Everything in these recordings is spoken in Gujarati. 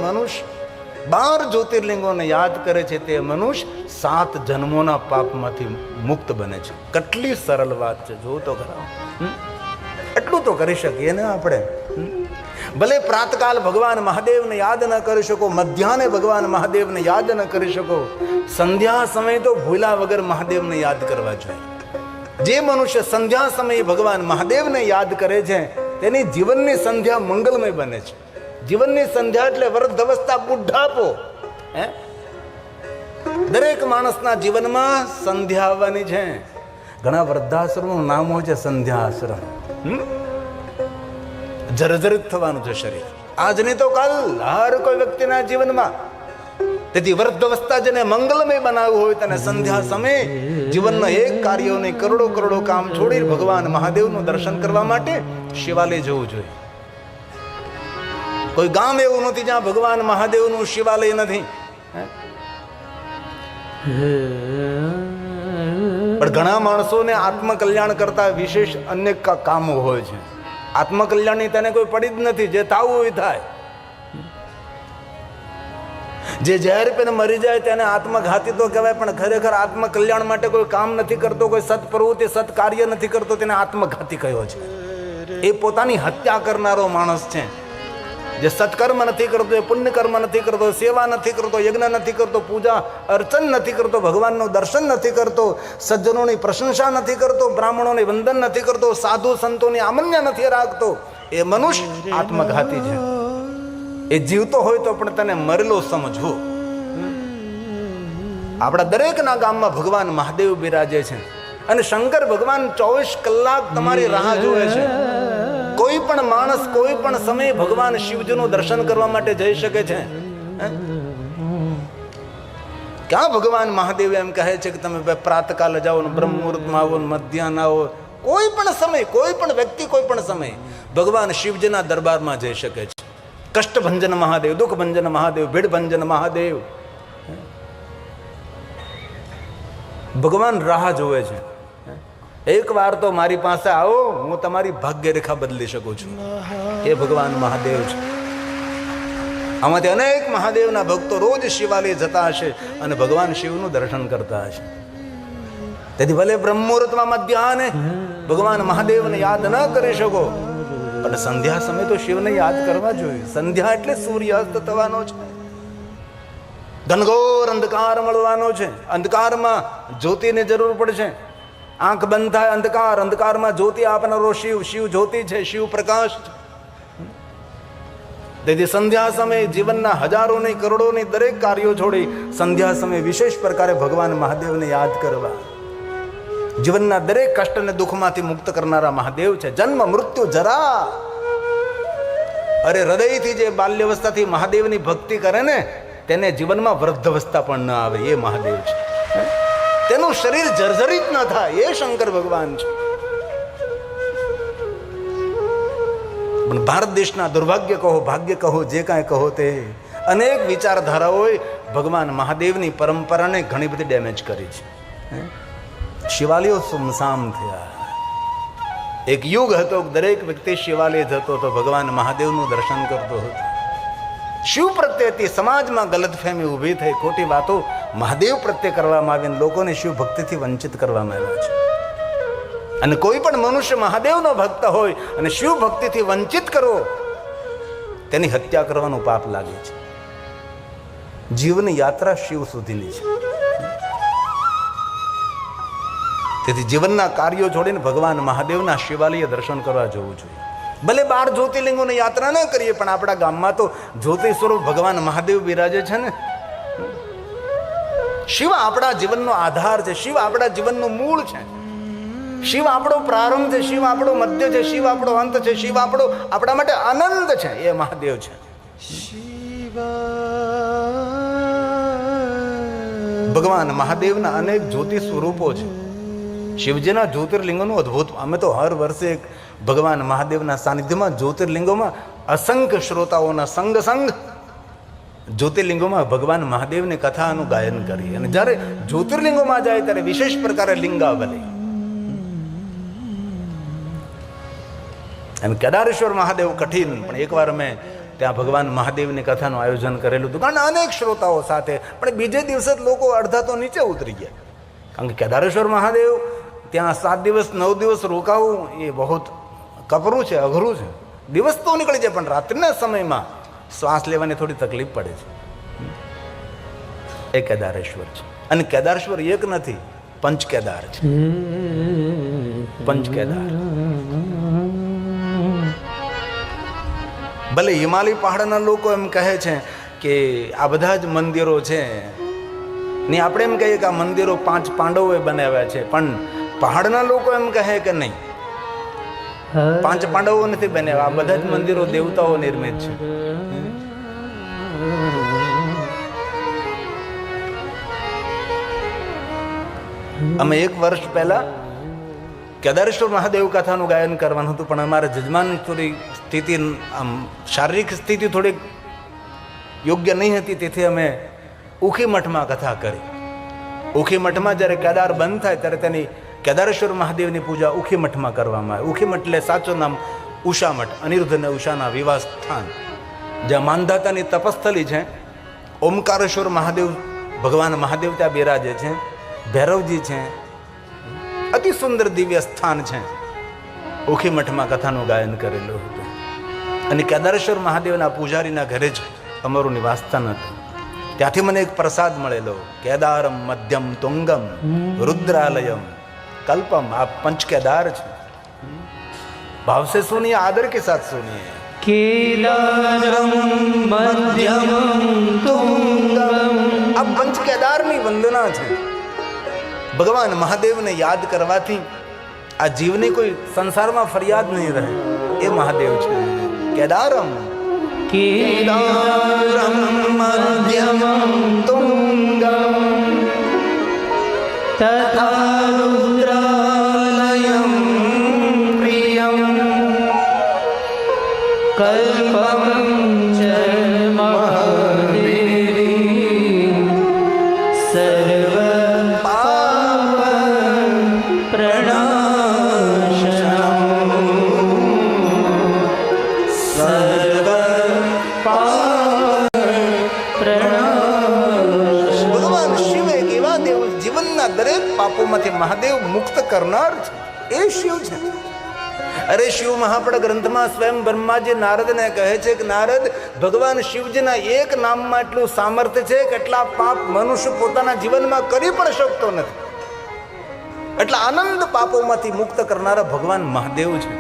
મનુષ્ય 12 જ્યોતિર્લિંગોને યાદ કરે છે તે મનુષ્ય 7 જન્મોના પાપમાંથી મુક્ત બને છે. કેટલી સરળ વાત છે, જો તો ખરા. એટલું તો કરી શકીએ ને આપણે. ભલે પ્રાતકાલ ભગવાન મહાદેવને યાદ ન કરી શકો, મધ્યાહને ભગવાન મહાદેવને યાદ ન કરી શકો, સંધ્યા સમય તો ભૂલા વગર મહાદેવને યાદ કરવા જોઈએ. જે મનુષ્ય સંધ્યા સમયે ભગવાન મહાદેવને યાદ કરે છે તેની જીવનની સંધ્યા મંગલમય બને છે. જીવનની સંધ્યા એટલે વૃદ્ધાવસ્થા, બુઢાપો. દરેક માણસના જીવનમાં સંધ્યા આવવાની છે. ઘણા વૃદ્ધાશ્રમનું નામ હોય છે સંધ્યા આશ્રમ. જર્જરિત થવાનું છે શરીર, આજ નહીં તો કાલ, હર કોઈ વ્યક્તિના જીવનમાં. તેથી વૃદ્ધાવસ્થા જેને મંગલમય બનાવવું હોય તેને સંધ્યા સમયે જીવનના એક કાર્યોને કરોડો કામ છોડી ભગવાન મહાદેવનું દર્શન કરવા માટે શિવાલય જવું જોઈએ. કોઈ ગામ એવું નથી જ્યાં ભગવાન મહાદેવનું શિવાલય નથી. પણ ઘણા માણસોને આત્મકલ્યાણ કરતા વિશેષ અનેક કામો હોય છે. આત્મકલ્યાણની તેને કોઈ પડી જ નથી. જે થવું હોય થાય. જે ઝેર પીને મરી જાય તેને આત્મઘાતી તો કહેવાય, પણ ખરેખર આત્મકલ્યાણ માટે કોઈ કામ નથી કરતો, કોઈ સત્પ્રવૃત્તિ સત્કાર્ય નથી કરતો, તેને આત્મઘાતી કહ્યો છે. એ પોતાની હત્યા કરનારો માણસ છે. જે સત્કર્મ નથી કરતો, એ પુણ્યકર્મ નથી કરતો, સેવા નથી કરતો, યજ્ઞ નથી કરતો, પૂજા અર્ચન નથી કરતો, ભગવાનનું દર્શન નથી કરતો, સજ્જનોની પ્રશંસા નથી કરતો, બ્રાહ્મણોને વંદન નથી કરતો, સાધુ સંતોની આમન્ય નથી રાખતો, એ મનુષ્ય આત્મઘાતી છે. એ જીવતો હોય તો પણ તેને મરેલો સમજવો. આપણા દરેકના ગામમાં ભગવાન મહાદેવ બિરાજે છે અને શંકર ભગવાન 24 કલાક તમારી રાહ જુએ છે. કોઈ પણ માણસ કોઈ પણ સમયે ભગવાન શિવજીનું દર્શન કરવા માટે જઈ શકે છે. ક્યાં ભગવાન મહાદેવ એમ કહે છે કે તમે પ્રાતકાલે જાઓ ને બ્રહ્મ મુહૂર્તમાં આવો ને મધ્યાહન આવો? કોઈ પણ સમય, કોઈ પણ વ્યક્તિ કોઈ પણ સમય ભગવાન શિવજીના દરબારમાં જઈ શકે છે. કષ્ટભંજન મહાદેવ, દુઃખભંજન મહાદેવ, ભીડભંજન મહાદેવ. ભગવાન રાહ જોવે છે. એક વાર તો મારી પાસે આવો, હું તમારી ભાગ્ય રેખા બદલી શકું છું. એ ભગવાન મહાદેવ છે. આમાંથી અનેક મહાદેવના ભક્તો રોજ શિવાલય જતા હશે અને ભગવાન શિવનું દર્શન કરતા હશે. તેથી ભલે બ્રહ્મુહૂર્તમાં મધ્યાહને ભગવાન મહાદેવને યાદ ન કરી શકો, પણ સંધ્યા સમય તો શિવને યાદ કરવા જોઈએ. સંધ્યા એટલે સૂર્યાસ્ત થવાનો છે, ઘનઘોર અંધકાર મળવાનો છે. અંધકારમાં જ્યોતિની જરૂર પડશે. આંખ બંધ થાય અંધકાર, અંધકારમાં જ્યોતિ આપનારો શિવ. શિવ જ્યોતિ છે, શિવ પ્રકાશ છે. તેથી સંધ્યા સમયે જીવનના હજારોની કરોડોની દરેક કાર્યો છોડી સંધ્યા સમયે વિશેષ પ્રકારે ભગવાન મહાદેવને યાદ કરવા. જીવનના દરેક કષ્ટ અને દુઃખમાંથી મુક્ત કરનારા મહાદેવ છે. જન્મ મૃત્યુ જરા. અરે હૃદયથી જે બાલ્યવસ્થાથી મહાદેવની ભક્તિ કરે ને તેને જીવનમાં વૃદ્ધાવસ્થા પણ ન આવે. એ મહાદેવ છે. તેનું શરીર જર્જરિત ન થાય. એ શંકર ભગવાન છે. પણ ભારત દેશના દુર્ભાગ્ય કહો, ભાગ્ય કહો, જે કાંઈ કહો તે અનેક વિચારધારાઓએ ભગવાન મહાદેવની પરંપરાને ઘણી બધી ડેમેજ કરી છે. શિવાલયો સુમસામ થયા. એક યુગ હતો, દરેક વ્યક્તિ શિવાલય જતો હતો, ભગવાન મહાદેવનું દર્શન કરતો હતો. શિવ પ્રત્યેથી સમાજમાં ગલતફહેમી ઊભી થઈ, ખોટી વાતો મહાદેવ પ્રત્યે કરવામાં આવી, લોકોને શિવ ભક્તિથી વંચિત કરવામાં આવ્યા છે. અને કોઈ પણ મનુષ્ય મહાદેવનો ભક્ત હોય અને શિવ ભક્તિથી વંચિત કરો, તેની હત્યા કરવાનું પાપ લાગે છે. જીવની યાત્રા શિવ સુધીની છે. તેથી જીવનના કાર્યો છોડીને ભગવાન મહાદેવના શિવાલય દર્શન કરવા જવું જોઈએ. ભલે 12 જ્યોતિર્લિંગોની યાત્રા ન કરીએ, પણ આપણા ગામમાં તો જ્યોતિ સ્વરૂપ ભગવાન મહાદેવ બિરાજે છે ને. શિવ આપણા જીવનનો આધાર છે. શિવ આપણા જીવનનું મૂળ છે. શિવ આપણો પ્રારંભ છે. શિવ આપણો મધ્ય છે. શિવ આપણો અંત છે. શિવ આપણા માટે આનંદ છે. એ મહાદેવ છે. ભગવાન મહાદેવના અનેક જ્યોતિ સ્વરૂપો છે. શિવજીના જ્યોતિર્લિંગોનું અદ્ભુત. અમે તો હર વર્ષે ભગવાન મહાદેવના સાનિધ્યમાં જ્યોતિર્લિંગોમાં અસંખ્ય શ્રોતાઓના સંગ જ્યોતિર્લિંગોમાં ભગવાન મહાદેવની કથાનું ગાયન કરીએ. અને જ્યારે જ્યોતિર્લિંગોમાં જાય ત્યારે વિશેષ પ્રકારે લિંગાવલી. અને કેદારેશ્વર મહાદેવ કઠિન, પણ એકવાર અમે ત્યાં ભગવાન મહાદેવની કથાનું આયોજન કરેલું હતું, કારણ અનેક શ્રોતાઓ સાથે. પણ બીજે દિવસે જ લોકો અડધા તો નીચે ઉતરી ગયા, કારણ કે કેદારેશ્વર મહાદેવ ત્યાં 7 દિવસ 9 દિવસ રોકાવું એ બહુ કપરું છે, અઘરું છે. દિવસ તો નીકળી જાય, પણ રાત્રિના સમયમાં શ્વાસ લેવાની થોડી તકલીફ પડે છે. એ કેદારેશ્વર છે. અને કેદારેશ્વર એક નથી, પંચકેદાર છે. પંચકેદાર. ભલે હિમાલય પહાડના લોકો એમ કહે છે કે આ બધા જ મંદિરો છે ને, આપણે એમ કહીએ કે આ મંદિરો 5 પાંડવોએ બનાવ્યા છે, પણ પહાડના લોકો એમ કહે કે નહીં, 5 પાંડવો નથી બનાવ્યા, આ બધા જ મંદિરો દેવતાઓ નિર્મિત છે. અમે 1 વર્ષ પહેલા કેદારેશ્વર મહાદેવ કથાનું ગાયન કરવાનું હતું, પણ અમારા જજમાનની થોડી સ્થિતિ, આમ શારીરિક સ્થિતિ થોડીક યોગ્ય નહીં હતી, તેથી અમે ઉખી મઠમાં કથા કરી. ઉખી મઠમાં જ્યારે કેદાર બંધ થાય ત્યારે તેની કેદારેશ્વર મહાદેવની પૂજા ઉખી મઠમાં કરવામાં આવે. ઉખી મઠ એટલે સાચું નામ ઉષા મઠ, અનિરુદ્ધ અને ઉષાના વિવાહ સ્થાન, જ્યાં માનધાતાની તપસ્થલી છે. ઓમકારેશ્વર મહાદેવ, ભગવાન મહાદેવ ત્યાં બિરાજે છે. ભૈરવજી છે, અતિ સુંદર દિવ્ય સ્થાન છે. ઉખી મઠમાં કથાનું ગાયન કરેલું હતું. અને કેદારેશ્વર મહાદેવના પૂજારીના ઘરે જ અમારું નિવાસસ્થાન હતું. ત્યાંથી મને એક પ્રસાદ મળેલો, કેદારમ મધ્યમ તુંગમ રુદ્રાલયમ કલ્પમ. આ પંચકેદાર છે. ભાવ से सुनिए, आदर के साथ सुनिए. केदारम मध्यम तुंगम. આ પંચકેદારની વંદના છે. ભગવાન મહાદેવને યાદ કરવાથી આ જીવની કોઈ સંસારમાં ફરિયાદ નહીં રહે. એ મહાદેવ છે. કેદારમ केदारम मध्यम तुंगम तथा रुद्रालयम प्रियम कल्पम च महादेवी सर्व पाप प्रणाशनम सर्व पाप प्रणाशनम. ભગવાન શિવ એક એવા દેવ, જીવનના દરેક પાપોમાંથી મહાદેવ મુક્ત કરનાર છે. એ શિવ છે. અરે શિવ મહાપડ ગ્રંથમાં સ્વયં બ્રહ્માજી નારદને કહે છે કે નારદ, ભગવાન શિવજીના એક નામમાં એટલું સામર્થ્ય છે કે એટલા પાપ મનુષ્ય પોતાના જીવનમાં કરી પણ શકતો નથી. એટલા આનંદ પાપોમાંથી મુક્ત કરનારા ભગવાન મહાદેવ છે.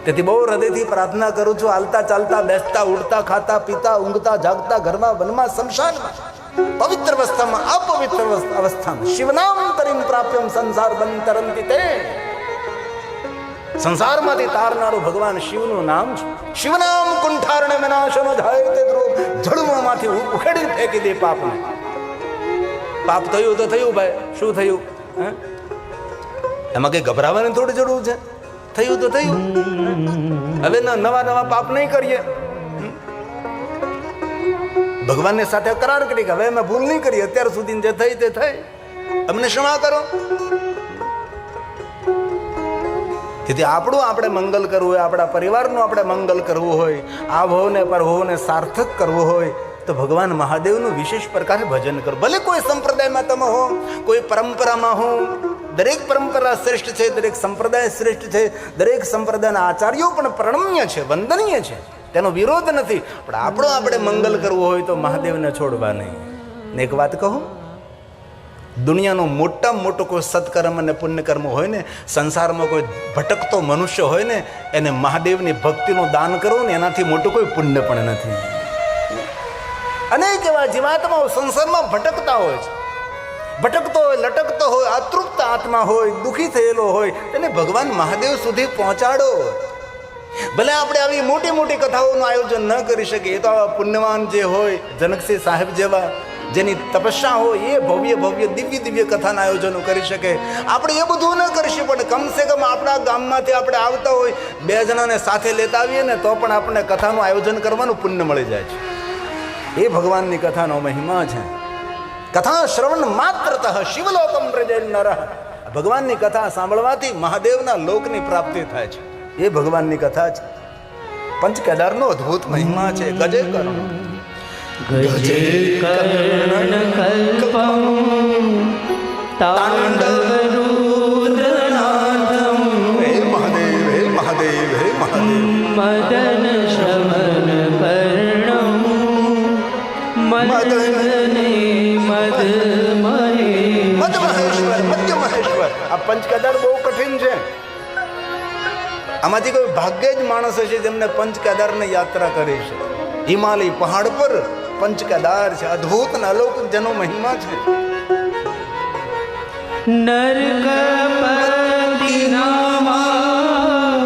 તેથી બહુ હૃદયથી પ્રાર્થના કરું છું, હાલતા ચાલતા, બેસતા ઉડતા, ખાતા પીતા, ઊંઘતા જાગતા, ઘરમાં વનમાં શમશાનમાં, પવિત્ર અવસ્થામાં અપવિત્ર અવસ્થામાં શિવનામ તરીમ પ્રાપ્યમ સંસાર બંતરંતિ તે. સંસારમાંથી તારનારું ભગવાન શિવનું નામ છે. શિવનામ કુંઠારણે વિનાશનો જાય તે ધ્રુવ. જળમાંથી ઉખેડી ફેંકી દે પાપને. પાપ થયું તો થયું ભાઈ, શું થયું? એમાં કઈ ગભરાવાની થોડી જરૂર છે. થયું તો થયું. હવે નવા નવા પાપ નહીં કરીએ. ભગવાનની સાથે કરાર કરી કે હવે અમે ભૂલ નહીં કરી, અત્યાર સુધી જે થઈ તે થઈ, અમને ક્ષમા કરો. તેથી આપણું આપણે મંગલ કરવું હોય, આપણા પરિવારનું આપણે મંગલ કરવું હોય, આ ભવને પરભવને સાર્થક કરવું હોય તો ભગવાન મહાદેવનું વિશેષ પ્રકારે ભજન કરો. ભલે કોઈ સંપ્રદાયમાં તમે હો, કોઈ પરંપરામાં હો, દરેક પરંપરા શ્રેષ્ઠ છે, દરેક સંપ્રદાય શ્રેષ્ઠ છે, દરેક સંપ્રદાયના આચાર્યો પણ પ્રણમ્ય છે, વંદનીય છે, તેનો વિરોધ નથી. પણ આપણું આપણે મંગલ કરવું હોય તો મહાદેવને છોડવા નહીં. ને એક વાત કહું, દુનિયાનો મોટામાં મોટો કોઈ સત્કર્મ અને પુણ્યકર્મ હોય ને, સંસારમાં કોઈ ભટકતો મનુષ્ય હોય ને, એને મહાદેવની ભક્તિનું દાન કરો ને, એનાથી મોટું કોઈ પુણ્ય પણ નથી. અનેક એવા જીવાત્માઓ સંસારમાં ભટકતા હોય છે. ભટકતો હોય, લટકતો હોય, અતૃપ્ત આત્મા હોય, દુઃખી થયેલો હોય, તેને ભગવાન મહાદેવ સુધી પહોંચાડો. ભલે આપણે આવી મોટી મોટી કથાઓનું આયોજન ન કરી શકીએ, તો આવા પુણ્યવાન જે હોય, જનકસિંહ સાહેબ જેવા, જેની તપસ્યા હોય, એ ભવ્ય ભવ્ય દિવ્ય દિવ્ય કથાના આયોજનો કરી શકે. આપણે એ બધું ન કરીશું, પણ કમસે કમ આપણા ગામમાંથી આપણે આવતા હોય, 2 જણાને સાથે લેતા આવીએ ને, તો પણ આપણને કથાનું આયોજન કરવાનું પુણ્ય મળી જાય છે. એ ભગવાનની કથાનો મહિમા છે. કથા શ્રવણ માત્રતઃ શિવલોકમ વ્રજે નરઃ. ભગવાનની કથા સાંભળવાથી મહાદેવના લોકની પ્રાપ્તિ થાય છે. એ ભગવાનની કથા છે. પંચ કેદારનો અદ્ભુત મહિમા છે. ગજે કર્ણ ગજે કર્ણ કલ્પમ તાંડવરુદ્રનાથમ હે મહાદેવ હે મહાદેવ હે મહાદેવ. મદન શ્રવણ કર્ણમ મદને મદ મધ્ય મહેશ્વર. આ પંચ કેદાર બહુ કઠિન છે. આમાંથી કોઈ ભાગ્ય જ માણસ હશે જેમને પંચ કેદારની યાત્રા કરી છે. હિમાલય પહાડ પર પંચ કેદાર છે. અદ્ભુત અને અલૌકિક જેનો મહિમા છે. નરકપતિ નામા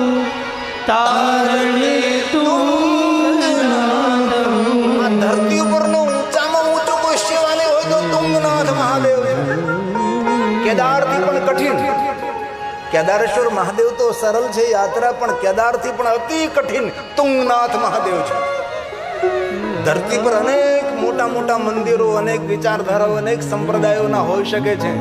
તારણે તુંગનાથમ. આ ધરતી ઉપરનો ઊંચામાં ઊંચો કોઈ શિવાલય હોય તો તુંગનાથ મહાદેવ છે. કેદારથી પણ કઠિન. કેદારેશ્વર મહાદેવ તો સરળ છે યાત્રા, પણ કેદારથી પણ અતિ કઠિન તુંગનાથ મહાદેવ છે. ધરતી પર અનેક મોટા મોટા મંદિરો, અનેક વિચારધારાઓ, અનેક સંપ્રદાયોના હોઈ શકે છે.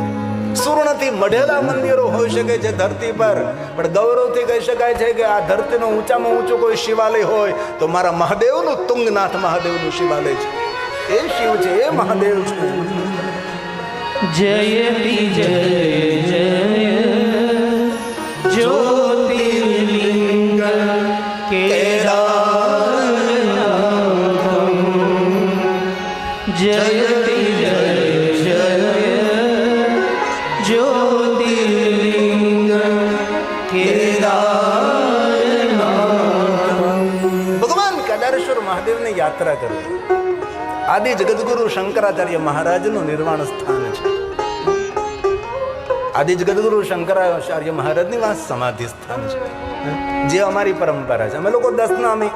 સુવર્ણથી મઢેલા મંદિરો હોઈ શકે છે ધરતી પર, પણ ગૌરવથી કહી શકાય છે કે આ ધરતીનો ઊંચામાં ઊંચો કોઈ શિવાલય હોય તો મારા મહાદેવનું તુંગનાથ મહાદેવનું શિવાલય છે. એ શિવ છે, એ મહાદેવ છે. જયતિ જય જય જ્યોતિર્લિંગ કેદારનાથમ. જયતિ જય જય જ્યોતિર્લિંગ કેદારનાથમ. ભગવાન કેદારેશ્વર મહાદેવની યાત્રા કરવી આદિ જગદગુરુ શંકરાચાર્ય મહારાજનું નિર્વાણ સ્થાન છે. આદિ જગદગુરુ શંકરાચાર્ય મહારાજની વાત સમાધિ સ્થાન છે, જે અમારી પરંપરા છે. અમે લોકો 10 નામી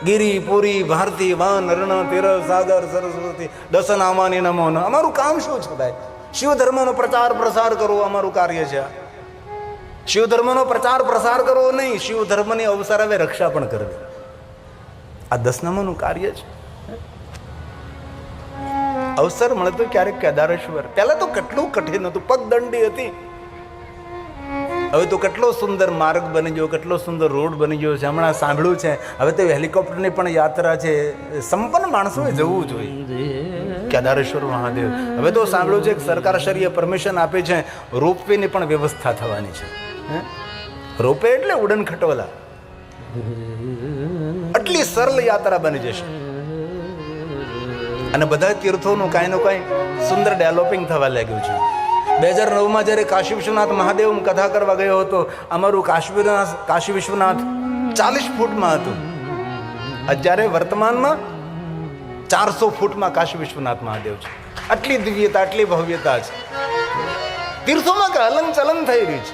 ગિરી પુરી ભારતી વાન રણ તીર સાગર સરસ્વતી 10 નામાની નમો. અમારું કામ શું છે ભાઈ? શિવ ધર્મનો પ્રચાર પ્રસાર કરવો અમારું કાર્ય છે. શિવ ધર્મનો પ્રચાર પ્રસાર કરવો નહીં, શિવ ધર્મની અવસર હવે રક્ષા પણ કરવી. આ 10 નામાનું કાર્ય છે. અવસર મળતો ક્યારેક કેદારેશ્વર. પહેલા તો કેટલું કઠિન હતું, પગદંડી હતી. હવે તો કેટલો સુંદર માર્ગ બની ગયો, કેટલો સુંદર રોડ બની ગયો છે. હમણાં સાંભળ્યું છે હવે તો હેલિકોપ્ટરની પણ યાત્રા છે. સંપન્ન માણસોએ જવું જોઈએ કેદારેશ્વર મહાદેવ. હવે તો સાંભળ્યું છે કે સરકારશ્રીએ પરમિશન આપી છે, રોપવેની પણ વ્યવસ્થા થવાની છે. રોપવે એટલે ઉડન ખટોલા. આટલી સરળ યાત્રા બની જશે. અને બધા તીર્થોનું કાંઈ ને કાંઈ સુંદર ડેવલપિંગ થવા લાગ્યું છે. 2009માં જ્યારે કાશી વિશ્વનાથ મહાદેવ કથા કરવા ગયો હતો, અમારું કાશી વિશ્વનાથ 40 ફૂટમાં હતું. અત્યારે વર્તમાનમાં 400 ફૂટમાં કાશી વિશ્વનાથ મહાદેવ છે. આટલી દિવ્યતા, આટલી ભવ્યતા છે. તીર્થોમાં કે હલન ચલન થઈ રહ્યું છે,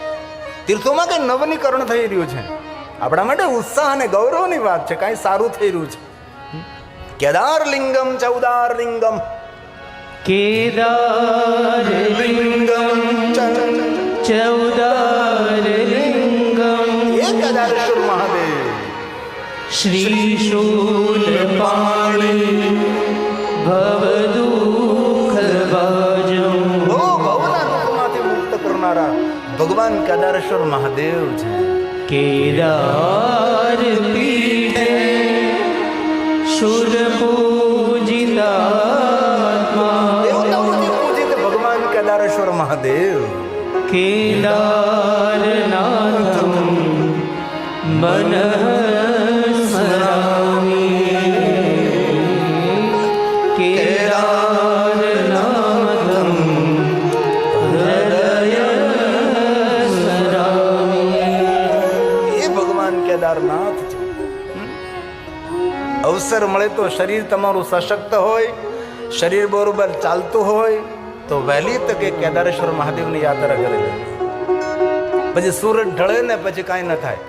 તીર્થોમાં કંઈ નવનીકરણ થઈ રહ્યું છે. આપણા માટે ઉત્સાહ અને ગૌરવની વાત છે. કાંઈ સારું થઈ રહ્યું છે. કેદારલિંગમ ચૌદારલિંગમ કેદારલિંગમ ચૌદારલિંગમ. એ કેદારેશ્વર મહાદેવ શ્રી શૂલપાણી ભવદુઃખભાજમ. ભવના દુઃખમાંથી મુક્ત કરનારા ભગવાન કેદારેશ્વર મહાદેવ છે. કેદાર પીઠે શુર પૂજિતાત્મા. દેવતાઓથી પૂજિત ભગવાન કેદારેશ્વર મહાદેવ. કેદારનાથમ મનઃ સ્મરામિ. કેદારનાથમ હૃદય સ્મરામિ. એ ભગવાન કેદારનાથ છે. અવસર મળે તો શરીર તમારું સશક્ત હોય, શરીર બરોબર ચાલતું હોય તો વહેલી તકે કેદારેશ્વર મહાદેવની યાત્રા કરી લે. પછી સૂરજ ઢળે ને પછી કાંઈ ન થાય.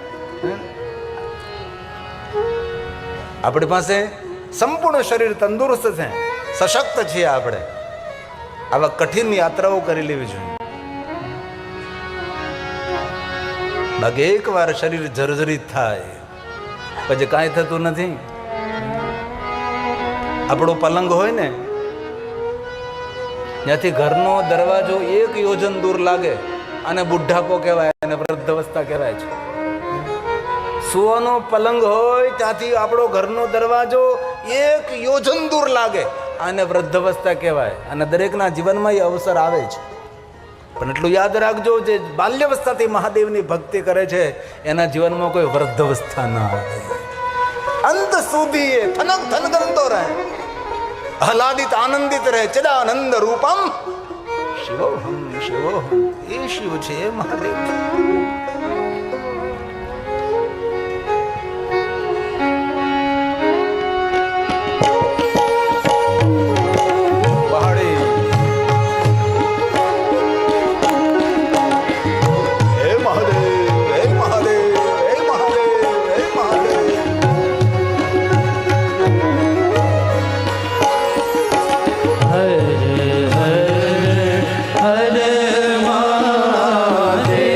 આપણી પાસે સંપૂર્ણ શરીર તંદુરસ્ત છે, સશક્ત છીએ આપણે. આવા કઠિન યાત્રાઓ કરી લેવી જોઈએ. બાકી એકવાર શરીર જર્જરિત થાય પછી કાંઈ થતું નથી. આપણો પલંગ હોય ને, ત્યાંથી ઘરનો દરવાજો 1 યોજન દૂર લાગે અને બુઢાપો કહેવાય અને વૃદ્ધાવસ્થા કહેવાય છે. સુવાનો પલંગ હોય ત્યાંથી આપણો ઘરનો દરવાજો 1 યોજન દૂર લાગે, આને વૃદ્ધાવસ્થા કહેવાય. અને દરેકના જીવનમાં એ અવસર આવે છે. પણ એટલું યાદ રાખજો, જે બાલ્યાવસ્થાથી મહાદેવની ભક્તિ કરે છે એના જીવનમાં કોઈ વૃદ્ધાવસ્થા ના આવે. અંત સુધી એ થનક થનગનતો રહે, આહલાદિત આનંદિત રહે. ચિદાનંદ રૂપમ શિવોહમ શિવોહમ. એ શિવ છે, એ મહાદેવ છે. હર હર મહાદેવ.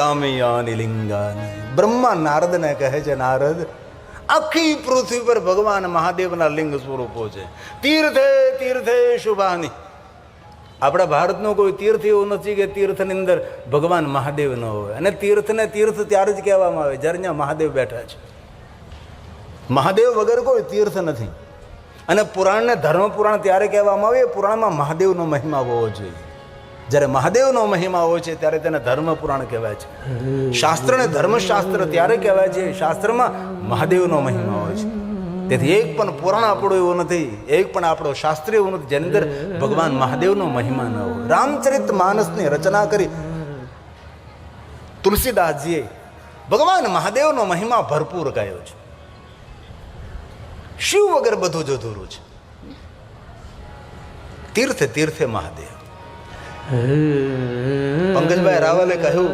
પૃથ્વ્યામિ યાની લિંગાની. બ્રહ્મા નારદને કહે છે, નારદ, આખી પૃથ્વી પર ભગવાન મહાદેવના લિંગ સ્વરૂપો છે. તીર્થે તીર્થે શુભાની. આપણા ભારતનો કોઈ તીર્થ એવું નથી કે તીર્થની અંદર ભગવાન મહાદેવ ન હોય. અને તીર્થને તીર્થ ત્યારે જ કહેવામાં આવે જ્યારે ત્યાં મહાદેવ બેઠા છે. મહાદેવ વગર કોઈ તીર્થ નથી. અને પુરાણને ધર્મ પુરાણ ત્યારે કહેવામાં આવે, પુરાણમાં મહાદેવનો મહિમા હોવો જોઈએ. જ્યારે મહાદેવનો મહિમા હોય છે ત્યારે તેને ધર્મ પુરાણ કહેવાય છે. શાસ્ત્રને ધર્મશાસ્ત્ર ત્યારે કહેવાય છે શાસ્ત્રમાં મહાદેવનો મહિમા હોય છે. તેથી એક પણ પુરાણ આપણું એવું નથી, એક પણ આપણો શાસ્ત્ર એવું નથી જેની અંદર ભગવાન મહાદેવનો મહિમા ન હોય. રામચરિત માનસની રચના કરી તુલસીદાસજીએ ભગવાન મહાદેવનો મહિમા ભરપૂર ગાયો છે. શિવ વગર બધું જ અધૂરું છે. તીર્થે તીર્થે મહાદેવ. પંકજભાઈ રાવલે કહ્યું,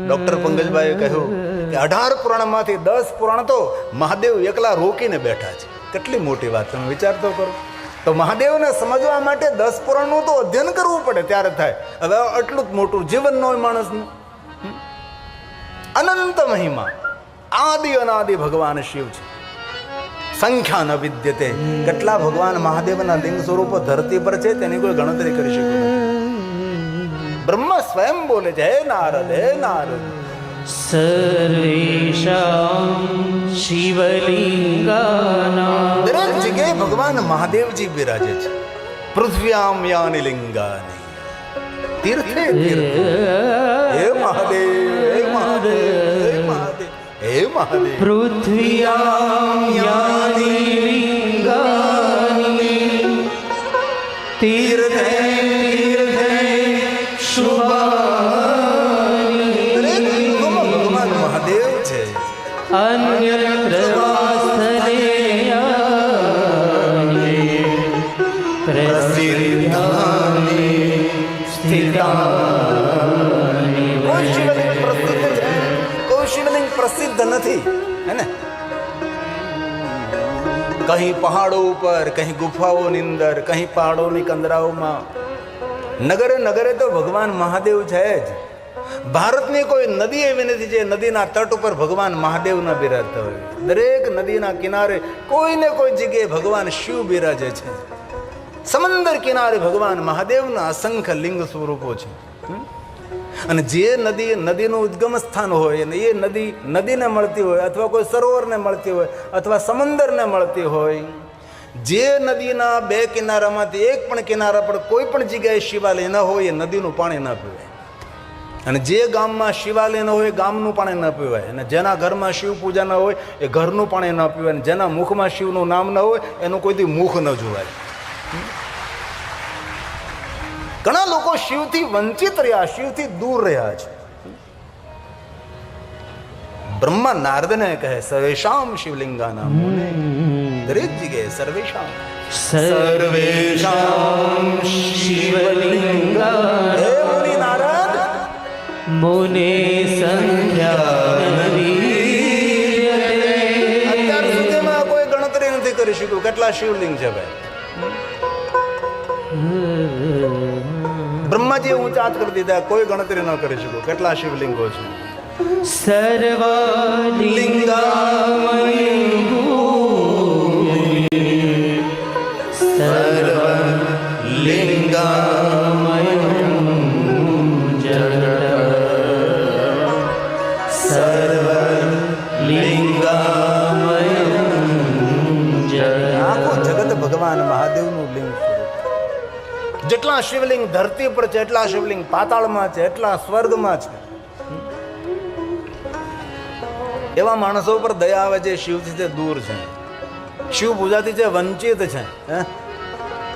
ડોક્ટર પંકજભાઈએ કહ્યું કે 18 પુરાણમાંથી 10 પુરાણ તો મહાદેવ એકલા રોકીને બેઠા છે. કેટલી મોટી વાત, તમે વિચાર તો કરો. તો મહાદેવને સમજવા માટે 10 પુરાણનું તો અધ્યયન કરવું પડે ત્યારે થાય. હવે આટલું જ મોટું જીવન ન હોય માણસનું. અનંત મહિમા, આદિ અનાદિ ભગવાન શિવ છે. સંખ્યા ન વિદ્યતે. કેટલા ભગવાન મહાદેવના લિંગ સ્વરૂપો ધરતી પર છે તેની કોઈ ગણતરી કરી શકતું નથી. બ્રહ્મા સ્વયં બોલે છે, હે નારદ, હે નારદ, સર્વેષાં શિવલિંગાનાં. દરેક જગ્યાએ ભગવાન મહાદેવજી બિરાજે છે. પૃથ્વ્યામ યાની લિંગાની. તીર્થે તીર્થે હે મહાદેવ, હે મહાદેવ, હે મહાદેવ, હે મહાદેવ. પૃથ્વ્યાં યાની લિંગાની તીર્થે તીર્થે શુભાની. દરેક લિંગોમાં ભગવાન મહાદેવ છે. અન્યત્ર વાસ્તરેયાની પ્રસિદ્ધાની સ્થિતાની. કોઈ શિવલિંગ પ્રસિદ્ધ છે, કોઈ શિવલિંગ પ્રસિદ્ધ નથી, હે ને? કहीं પહાડો ઉપર, કहीं ગુફાઓની અંદર, કहीं પહાડોની કંદરાઓમાં, નગરે નગરે તો ભગવાન મહાદેવ છે જ. ભારતની કોઈ નદી એવી નથી જે નદીના તટ ઉપર ભગવાન મહાદેવ ન બિરાજતા હોય. દરેક નદીના કિનારે કોઈને કોઈ જગ્યાએ ભગવાન શિવ બિરાજે છે. સમંદર કિનારે ભગવાન મહાદેવના અસંખ્ય લિંગ સ્વરૂપો છે. અને જે નદીનું ઉદ્ગમ સ્થાન હોય અને એ નદીને મળતી હોય, અથવા કોઈ સરોવરને મળતી હોય, અથવા સમંદરને મળતી હોય, જે નદીના 2 કિનારામાંથી એક પણ કિનારા પર કોઈ પણ જગ્યાએ શિવાલય ન હોય એ નદીનું પાણી ન પીવાય. અને જે ગામમાં શિવાલય ન હોય ગામનું પાણી ન પીવાય. અને જેના ઘરમાં શિવ પૂજા ન હોય એ ઘરનું પાણી ન પીવાય. અને જેના મુખમાં શિવનું નામ ન હોય એનું કોઈથી મુખ ન જોવાય. ઘણા લોકો શિવથી વંચિત રહ્યા, શિવથી દૂર રહ્યા છે. બ્રહ્મા નારદને કહે, સર્વેષામ શિવલિંગાનાં મુને. દરેક જગ્યાએ સર્વેષામ સર્વેષાં શિવલિંગાનાં. હે મુનિ નારદ, મુને સંખ્યા ન વિદ્યતે. અત્યાર સુધીમાં કોઈ ગણતરી નથી કરી શક્યું કેટલા શિવલિંગ છે ભાઈ. બ્રહ્માજીએ ઊંચા કરી દીધા, કોઈ ગણતરી ન કરી શક્યું કેટલા શિવલિંગો છે. સર્વલિંગામયી ભૂમિ સર્વલિંગામયં જગત સર્વલિંગામયં જગત. આખું જગત ભગવાન મહાદેવનું લિંગ સ્વરૂપ. જેટલા શિવલિંગ ધરતી પર છે એટલા શિવલિંગ પાતાળમાં છે, એટલા સ્વર્ગમાં છે. એવા માણસો પર દયા આવે છે શિવથી જે દૂર છે, શિવ પૂજાથી જે વંચિત છે,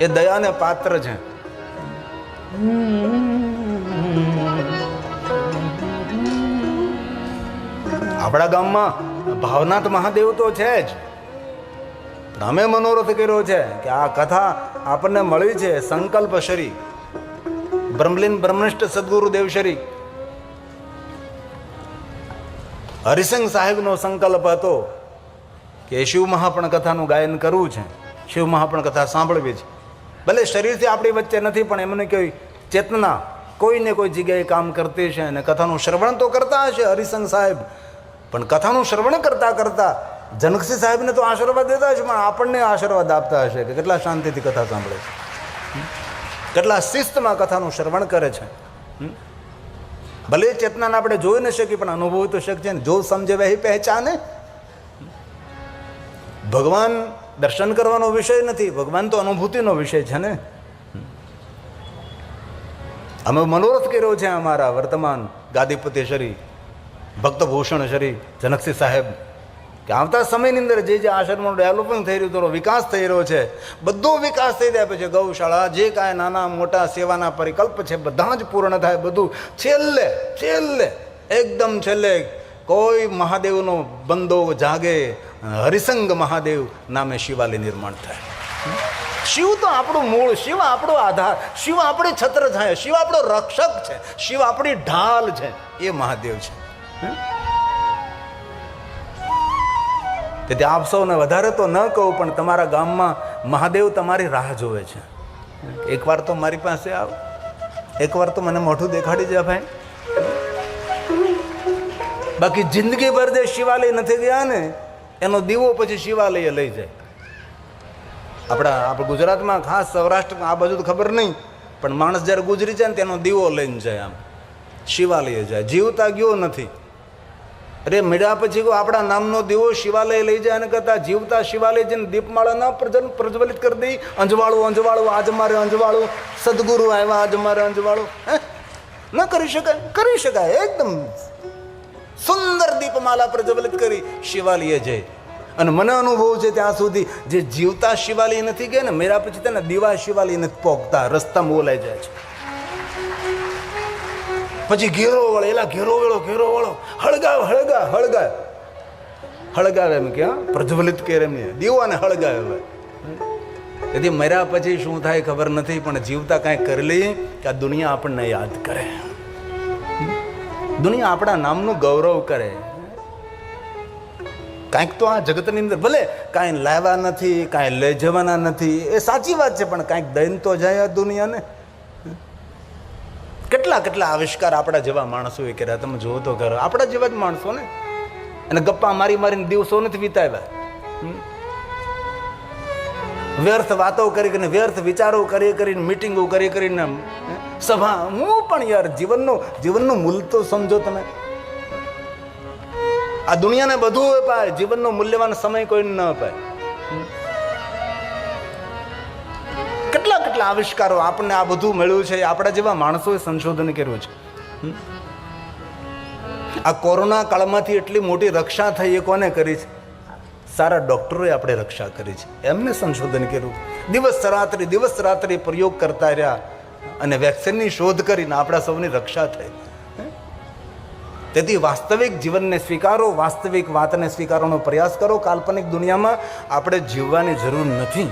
એ દયાને પાત્ર છે. આપણા ગામમાં ભાવનાથ મહાદેવ તો છે જ, પણ અમે મનોરથ કર્યો છે કે આ કથા આપણને મળી છે સંકલ્પ શરી બ્રહ્મલીન બ્રહ્મનિષ્ઠ સદગુરુ દેવશરી હરિસંગ સાહેબનો સંકલ્પ હતો કે શિવ મહાપણ કથાનું ગાયન કરવું છે, શિવ મહાપણ કથા સાંભળવી છે. ભલે શરીરથી આપણી વચ્ચે નથી પણ એમને કોઈ ચેતના કોઈને કોઈ જગ્યાએ કામ કરતી છે અને કથાનું શ્રવણ તો કરતા હશે હરિસંગ સાહેબ, પણ કથાનું શ્રવણ કરતાં કરતાં જનકસિંહ સાહેબને તો આશીર્વાદ દેતા હશે, પણ આપણને આશીર્વાદ આપતા હશે કે કેટલા શાંતિથી કથા સાંભળે છે, કેટલા શિસ્તમાં કથાનું શ્રવણ કરે છે. ભલે ચેતનાને આપણે જોઈ ન શકીએ પણ અનુભવ તો શકીએ ને. જો સમજે વહી પહેચાને. ભગવાન દર્શન કરવાનો વિષય નથી, ભગવાન તો અનુભૂતિનો વિષય છે ને. અમે મનોરથ કર્યો છે અમારા વર્તમાન ગાદીપતિ શ્રી ભક્તભૂષણ શ્રી જનકસિંહ સાહેબ કે આવતા સમયની અંદર જે જે આશ્રમનું ડેવલપમેન્ટ થઈ રહ્યું, તેનો વિકાસ થઈ રહ્યો છે, બધો વિકાસ થઈ જાય પછી ગૌશાળા જે કાંઈ નાના મોટા સેવાના પરિકલ્પ છે બધા જ પૂર્ણ થાય. બધું છેલ્લે છેલ્લે એકદમ છેલ્લે કોઈ મહાદેવનો બંદો જાગે, હરિસંગ મહાદેવ નામે શિવાલય નિર્માણ થાય. શિવ તો આપણું મૂળ, શિવ આપણો આધાર, શિવ આપણી છત્રછાયા, શિવ આપણો રક્ષક છે, શિવ આપણી ઢાલ છે, એ મહાદેવ છે. તેથી આપ સૌને વધારે તો ન કહું પણ તમારા ગામમાં મહાદેવ તમારી રાહ જોવે છે. એકવાર તો મારી પાસે આવ, એકવાર તો મને મોઢું દેખાડી જાય ભાઈ. બાકી જિંદગીભર જે શિવાલય નથી ગયા ને એનો દીવો પછી શિવાલય લઈ જાય. આપણા ગુજરાતમાં ખાસ સૌરાષ્ટ્રમાં આ બાજુ તો ખબર નહીં, પણ માણસ જ્યારે ગુજરી જાય ને તેનો દીવો લઈને જાય, આમ શિવાલય જાય, જીવતા ગયો નથી. અરે મળ્યા પછી આપણા નામનો દીવો શિવાલય લઈ જાય અને કરતા જીવતા શિવાલય જઈને દીપમાળા ના પ્રજ્વલિત કરી દઈ. અંજવાળું અંજવાળું આજ મારે અંજવાળું, સદગુરુ આવ્યા આજ મારે અંજવાળું. ન કરી શકાય? કરી શકાય. એકદમ સુંદર દીપમાલા પ્રજ્વલિત કરી શિવાલય જાય. અને મને અનુભવ છે ત્યાં સુધી જે જીવતા શિવાલય નથી ગયા ને મેરા પછી તેને દીવા શિવાલય નથી પોગતા, રસ્તામાં ઓલાઈ જાય છે. પછી ઘેરો વળે, એલા ઘેરો વળો, ઘેરો વળો, હળગાવ હળગાવ હળગાવ હળગાવે એમ કે પ્રજ્વલિત કરે એમ દીવાને હળગાવે. તેથી મર્યા પછી શું થાય ખબર નથી, પણ જીવતા કાંઈક કરી લઈએ કે આ દુનિયા આપણને યાદ કરે, દુનિયા આપણા નામનું ગૌરવ કરે. કાંઈક તો આ જગતની અંદર ભલે કાંઈ લાવ્યા નથી, કાંઈ લઈ જવાના નથી, એ સાચી વાત છે, પણ કાંઈક દઈને તો જાય આ દુનિયાને. કેટલા કેટલા આવિષ્કાર આપણા જેવા માણસોએ કર્યા, તમે જુઓ તો કરો. આપણા જેવા જ માણસો ને, અને ગપ્પા મારી મારીને દિવસો નથી વિતાવ્યા, વ્યર્થ વાતો કરી કરીને, વ્યર્થ વિચારો કરી કરીને, મિટિંગો કરી કરીને, સભા. હું પણ યાર જીવનનું મૂલ્ય તો સમજો તમે. આ દુનિયાને બધું અપાય, જીવનનો મૂલ્યવાન સમય કોઈને ન અપાય. કેટલા કેટલા આવિષ્કારો આપણને આ બધું મળ્યું છે, આપણા જેવા માણસોએ સંશોધન કર્યું છે. આ કોરોના કાળમાંથી એટલી મોટી રક્ષા થઈ એ કોને કરી છે? સારા ડોક્ટરોએ આપણે રક્ષા કરી છે, એમને સંશોધન કર્યું. દિવસ રાત્રિ પ્રયોગ કરતા રહ્યા અને વેક્સિનની શોધ કરીને આપણા સૌની રક્ષા થઈ. તેથી વાસ્તવિક જીવનને સ્વીકારો, વાસ્તવિક વાતને સ્વીકારવાનો પ્રયાસ કરો. કાલ્પનિક દુનિયામાં આપણે જીવવાની જરૂર નથી.